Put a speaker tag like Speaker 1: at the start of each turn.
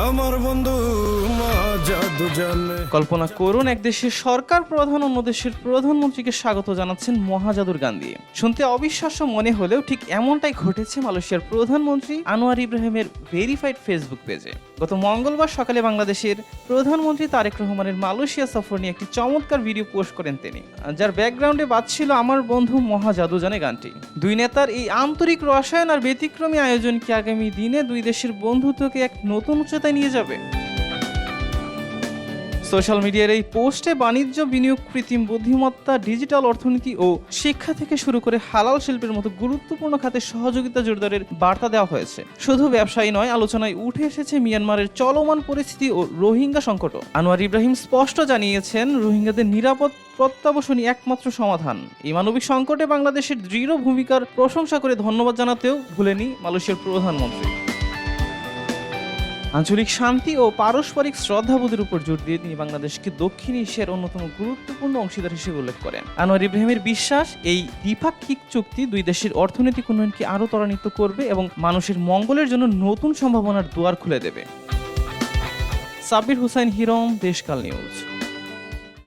Speaker 1: আমার বন্ধু মা জাদু জানে।
Speaker 2: কল্পনা করুন, এক দেশের সরকার প্রধান অন্য দেশের প্রধানমন্ত্রীকে স্বাগত জানাচ্ছেন মহাজাদুর গান দিয়ে। শুনতে অবিশ্বাস্য মনে হলেও ঠিক এমনটাই ঘটেছে মালয়েশিয়ার প্রধানমন্ত্রী আনোয়ার ইব্রাহিমের ভেরিফাইড ফেসবুক পেজে। গত মঙ্গলবার সকালে বাংলাদেশের প্রধানমন্ত্রী তারেক রহমানের মালয়েশিয়া সফর নিয়ে একটি চমৎকার ভিডিও পোস্ট করেন তিনি, যার ব্যাকগ্রাউন্ডে বাজছিল আমার বন্ধু মহাজাদু জানে গানটি। দুই নেতার এই আন্তরিক রসায়ন আর ব্যতিক্রমী আয়োজন কি আগামী দিনে দুই দেশের বন্ধুত্বকে এক নতুন উচ্চতায় নিয়ে যাবে? সোশ্যাল মিডিয়ার এই পোস্টে বাণিজ্য, বিনিয়োগ, কৃত্রিম বুদ্ধিমত্তা, ডিজিটাল অর্থনীতি ও শিক্ষা থেকে শুরু করে হালাল শিল্পের মতো গুরুত্বপূর্ণ খাতে সহযোগিতা জোরদারের বার্তা দেওয়া হয়েছে। শুধু ব্যবসায়ী নয়, আলোচনায় উঠে এসেছে মিয়ানমারের চলমান পরিস্থিতি ও রোহিঙ্গা সংকটও। আনোয়ার ইব্রাহিম স্পষ্ট জানিয়েছেন, রোহিঙ্গাদের নিরাপদ প্রত্যাবাসনই একমাত্র সমাধান। এই মানবিক সংকটে বাংলাদেশের দৃঢ় ভূমিকার প্রশংসা করে ধন্যবাদ জানাতেও ভুলেনি মালয়েশিয়ার প্রধানমন্ত্রী। আঞ্চলিক শান্তি ও পারস্পরিক শ্রদ্ধাবোধের উপর জোর দিয়ে তিনি বাংলাদেশকে দক্ষিণ এশিয়ার অন্যতম গুরুত্বপূর্ণ অংশীদার হিসেবে উল্লেখ করেন। আনোয়ার ইব্রাহিমের বিশ্বাস, এই দ্বিপাক্ষিক চুক্তি দুই দেশের অর্থনৈতিক উন্নয়নকে আরও ত্বরান্বিত করবে এবং মানুষের মঙ্গলের জন্য নতুন সম্ভাবনার দুয়ার খুলে দেবে। সাব্বির হুসাইন হিরণ, দেশকাল নিউজ।